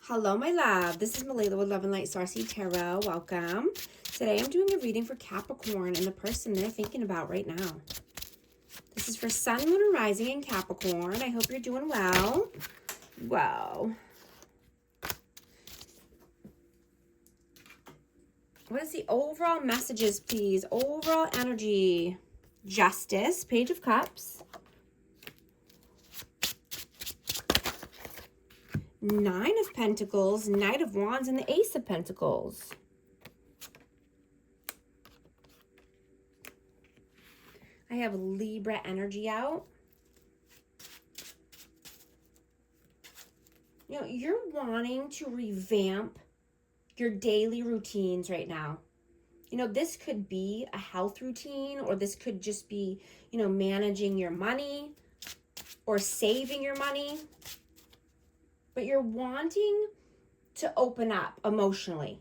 Hello, my love. This is Malayla with Love and Light Starseed Tarot. Welcome. Today I'm doing a reading for Capricorn and the person they're thinking about right now. This is for Sun, Moon, and Rising in Capricorn. I hope you're doing well. Wow. What is the overall messages, please? Overall energy. Justice, Page of Cups. Nine of Pentacles, Knight of Wands, and the Ace of Pentacles. I have Libra energy out. You know, you're wanting to revamp your daily routines right now. You know, this could be a health routine, or this could just be, you know, managing your money or saving your money. But you're wanting to open up emotionally.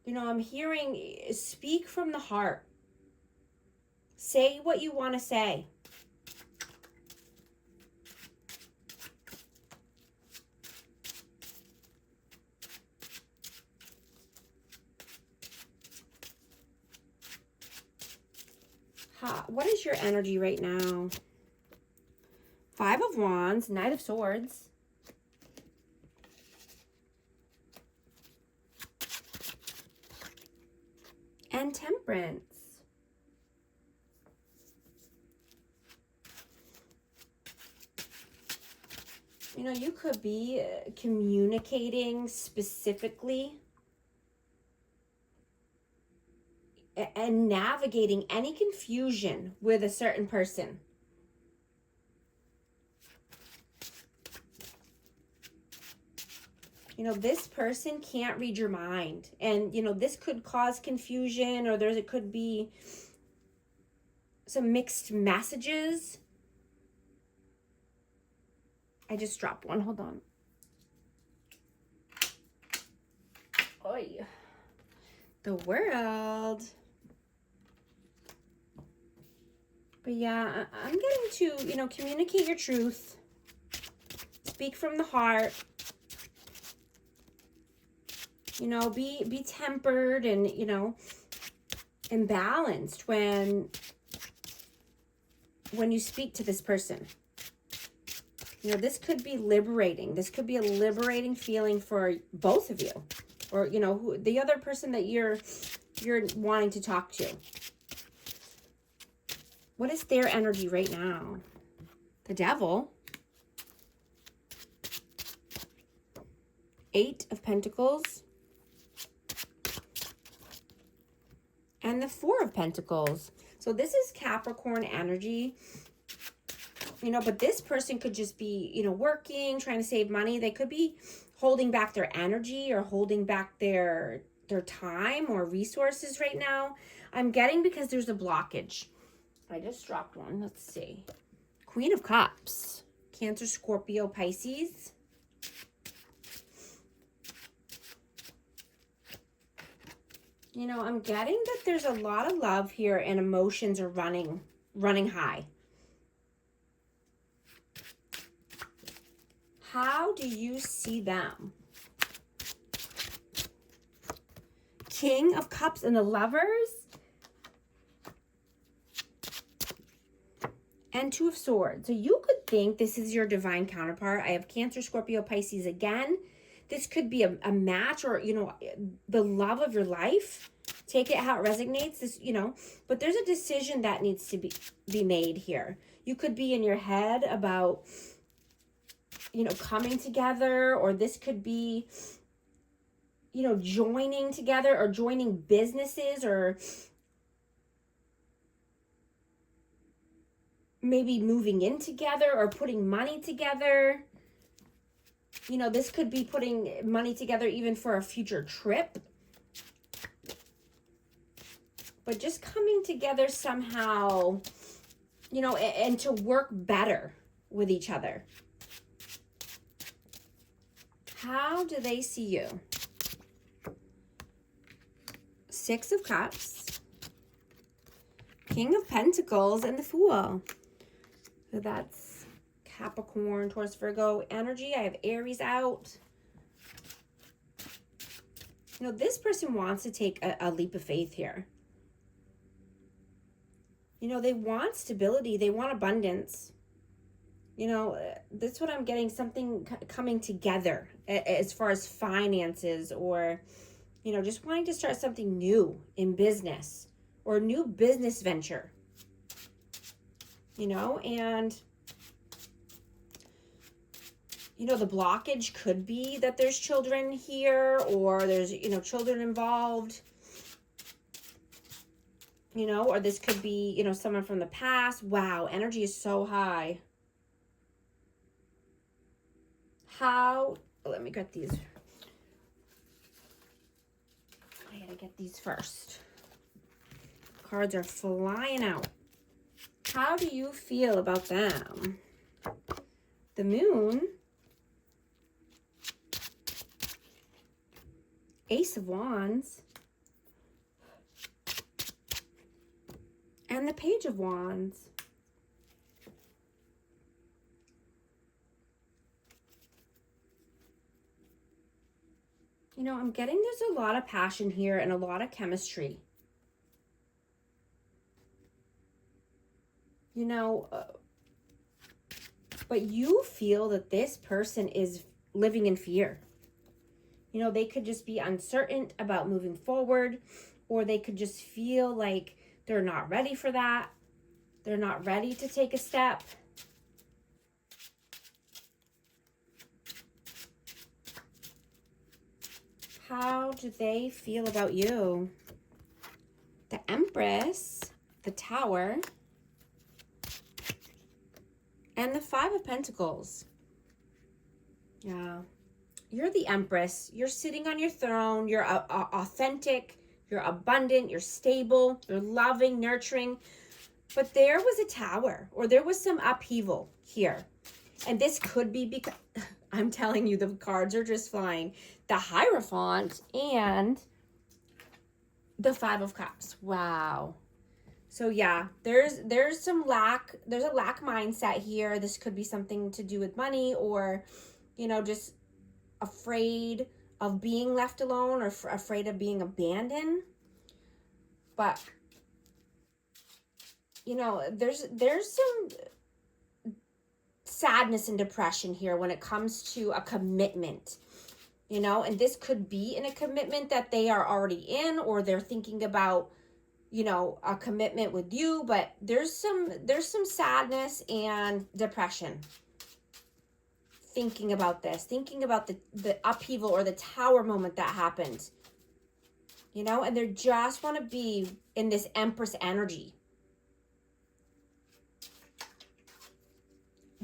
You know, I'm hearing speak from the heart. Say what you want to say. What is your energy right now? Five of Wands, Knight of Swords. And Temperance. You know, you could be communicating specifically and navigating any confusion with a certain person. You know, this person can't read your mind. And, you know, this could cause confusion, or it could be some mixed messages. I just dropped one. Hold on. Oy. The World. But yeah, I'm getting to, you know, communicate your truth. Speak from the heart. You know, be tempered and, you know, and balanced when you speak to this person. You know, this could be liberating. This could be a liberating feeling for both of you, or, you know, the other person that you're wanting to talk to. What is their energy right now? The Devil. Eight of Pentacles. And the Four of Pentacles. So this is Capricorn energy. You know, but this person could just be, you know, working, trying to save money. They could be holding back their energy or holding back their time or resources right now. I'm getting because there's a blockage. I just dropped one. Let's see. Queen of Cups. Cancer, Scorpio, Pisces. You know, I'm getting that there's a lot of love here and emotions are running high. How do you see them? King of Cups and the Lovers. And Two of Swords. So you could think this is your divine counterpart. I have Cancer, Scorpio, Pisces again. This could be a match, or, you know, the love of your life. Take it how it resonates, this, you know, but there's a decision that needs to be made here. You could be in your head about, you know, coming together, or this could be, you know, joining together or joining businesses, or maybe moving in together or putting money together. You know, this could be putting money together even for a future trip. But just coming together somehow, you know, and to work better with each other. How do they see you? Six of Cups. King of Pentacles and the Fool. So that's Capricorn, Taurus, Virgo energy. I have Aries out. You know, this person wants to take a leap of faith here. You know, they want stability. They want abundance. You know, that's what I'm getting, something coming together as far as finances, or, you know, just wanting to start something new in business or a new business venture. You know, and, you know, the blockage could be that there's children here, or there's, you know, children involved. You know, or this could be, you know, someone from the past. Wow, energy is so high. Let me get these. I gotta get these first. Cards are flying out. How do you feel about them? The Moon. Ace of Wands. And the Page of Wands. You know, I'm getting there's a lot of passion here and a lot of chemistry. You know, but you feel that this person is living in fear. You know, they could just be uncertain about moving forward, or they could just feel like they're not ready for that. They're not ready to take a step. How do they feel about you? The Empress, the Tower, and the Five of Pentacles. Yeah. You're the Empress. You're sitting on your throne. You're authentic. You're abundant. You're stable. You're loving, nurturing. But there was a tower, or there was some upheaval here. And this could be because, I'm telling you, the cards are just flying. The Hierophant and the Five of Cups. Wow. So yeah, there's some lack. There's a lack mindset here. This could be something to do with money, or, you know, just afraid of being left alone, or afraid of being abandoned. But, you know, there's some sadness and depression here when it comes to a commitment, you know, and this could be in a commitment that they are already in, or they're thinking about, you know, a commitment with you, but there's some sadness and depression thinking about this, thinking about the upheaval or the tower moment that happened, you know, and they just want to be in this Empress energy.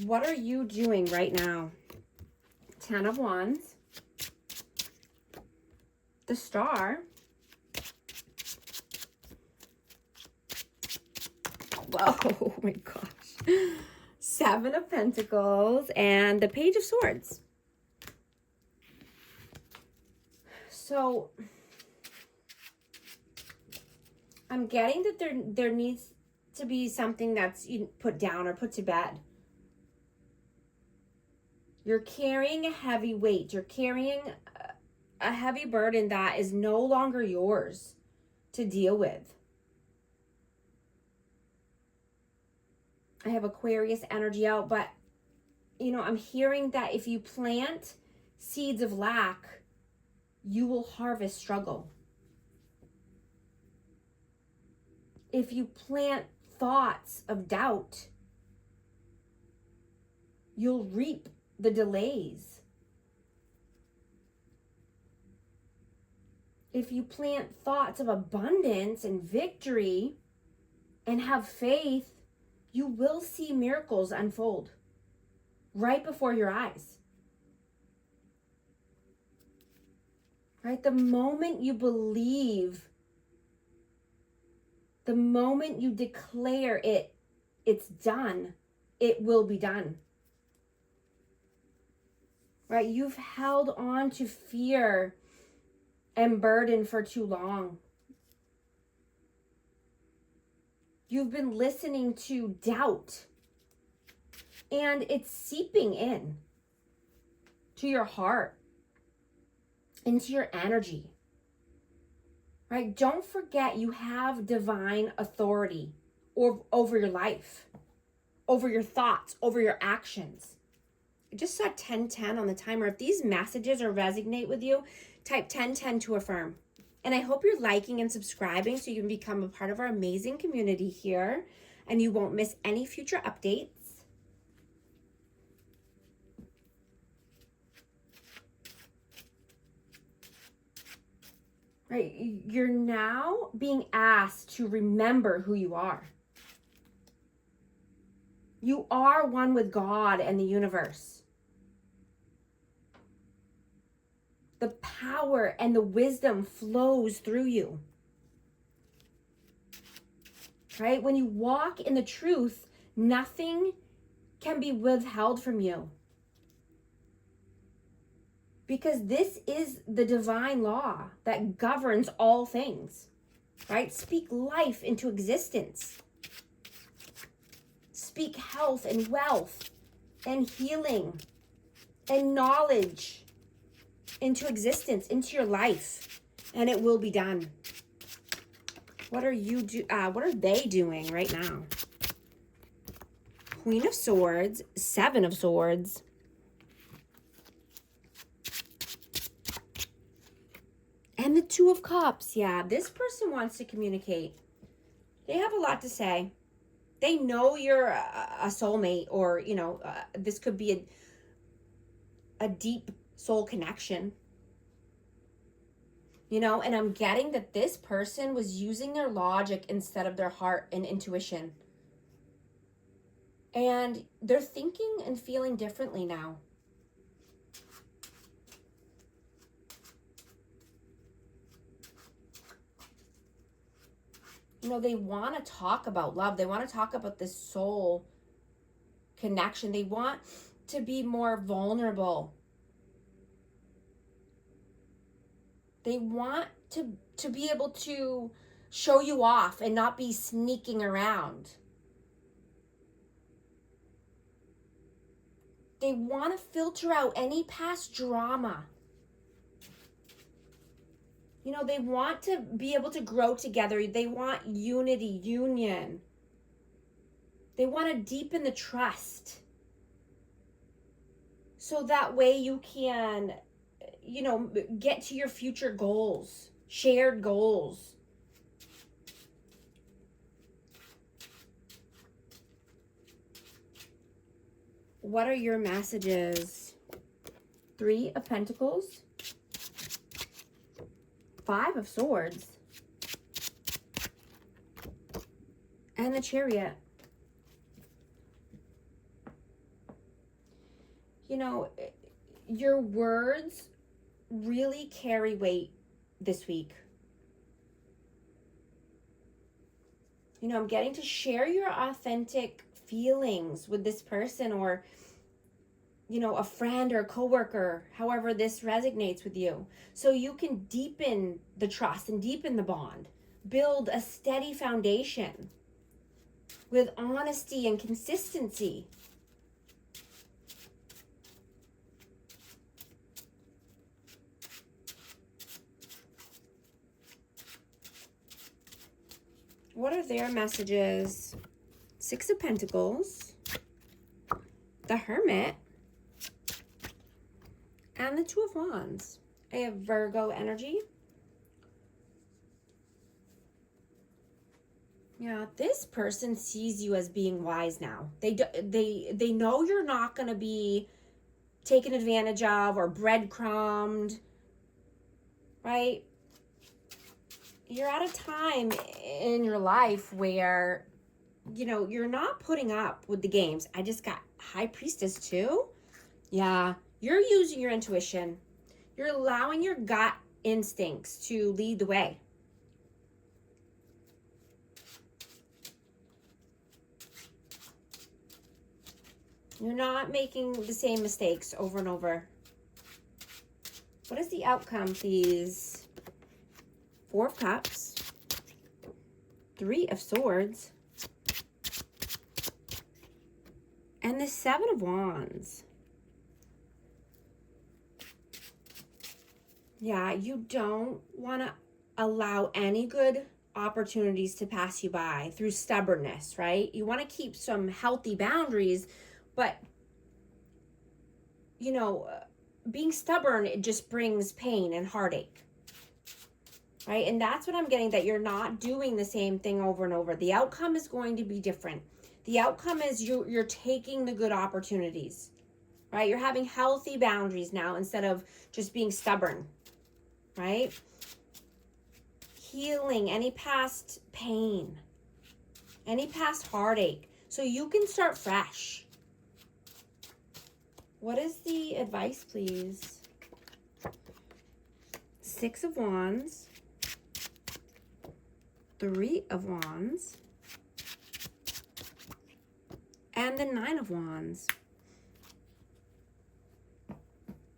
What are you doing right now? Ten of Wands, the Star, oh my gosh, Seven of Pentacles, and the Page of Swords. So I'm getting that there needs to be something that's put down or put to bed. You're carrying a heavy weight. You're carrying a heavy burden that is no longer yours to deal with. I have Aquarius energy out, but, you know, I'm hearing that if you plant seeds of lack, you will harvest struggle. If you plant thoughts of doubt, you'll reap the delays. If you plant thoughts of abundance and victory and have faith, you will see miracles unfold right before your eyes. Right? The moment you believe, the moment you declare it's done, it will be done. Right? You've held on to fear and burden for too long. You've been listening to doubt And it's seeping in to your heart, into your energy, right? Don't forget you have divine authority over your life, over your thoughts, over your actions. I just saw 1010 on the timer. If these messages or resonate with you, type 1010 to affirm. And I hope you're liking and subscribing so you can become a part of our amazing community here and you won't miss any future updates. Right, you're now being asked to remember who you are. You are one with God and the universe. The power and the wisdom flows through you. Right? When you walk in the truth, nothing can be withheld from you. Because this is the divine law that governs all things. Right? Speak life into existence. Speak health and wealth and healing and knowledge into existence, into your life, and it will be done. What are they doing right now? Queen of Swords, Seven of Swords, and the Two of Cups. Yeah, this person wants to communicate. They have a lot to say. They know you're a soulmate, or this could be a deep soul connection. And I'm getting that this person was using their logic instead of their heart and intuition. And they're thinking and feeling differently now. They want to talk about love. They want to talk about this soul connection. They want to be more vulnerable. They want to be able to show you off and not be sneaking around. They want to filter out any past drama. They want to be able to grow together. They want unity, union. They want to deepen the trust. So that way you can, get to your future goals, shared goals. What are your messages? Three of Pentacles, Five of Swords, and the Chariot. Your words really carry weight this week. I'm getting to share your authentic feelings with this person, or a friend or a coworker, however this resonates with you, so you can deepen the trust and deepen the bond, build a steady foundation with honesty and consistency. What are their messages? Six of Pentacles, the Hermit, and the Two of Wands. I have Virgo energy. Yeah, this person sees you as being wise now. They know you're not going to be taken advantage of or breadcrumbed, right? You're at a time in your life where, you're not putting up with the games. I just got High Priestess too. Yeah, you're using your intuition. You're allowing your gut instincts to lead the way. You're not making the same mistakes over and over. What is the outcome, please? Four of Cups, Three of Swords, And the Seven of Wands. Yeah, you don't want to allow any good opportunities to pass you by through stubbornness, right? You want to keep some healthy boundaries, but, you know, being stubborn, it just brings pain and heartache, right? And that's what I'm getting, that you're not doing the same thing over and over. The outcome is going to be different. The outcome is you're taking the good opportunities, right? You're having healthy boundaries now instead of just being stubborn, right? Healing any past pain, any past heartache, so you can start fresh. What is the advice, please? Six of Wands, Three of Wands, and the Nine of Wands.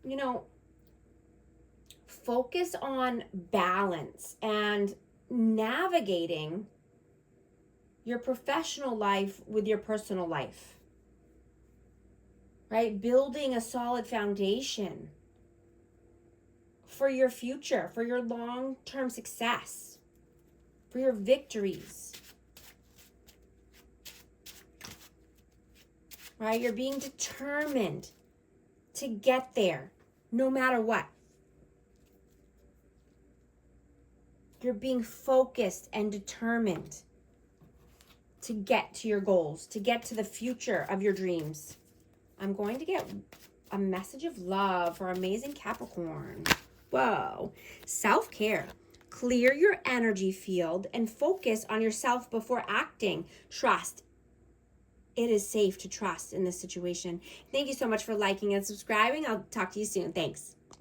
You know, focus on balance and navigating your professional life with your personal life, right? Building a solid foundation for your future, for your long-term success, for your victories, right? You're being determined to get there no matter what. You're being focused and determined to get to your goals, to get to the future of your dreams. I'm going to get a message of love for amazing Capricorn. Whoa. Self-care. Clear your energy field and focus on yourself before acting. Trust. It is safe to trust in this situation. Thank you so much for liking and subscribing. I'll talk to you soon. Thanks.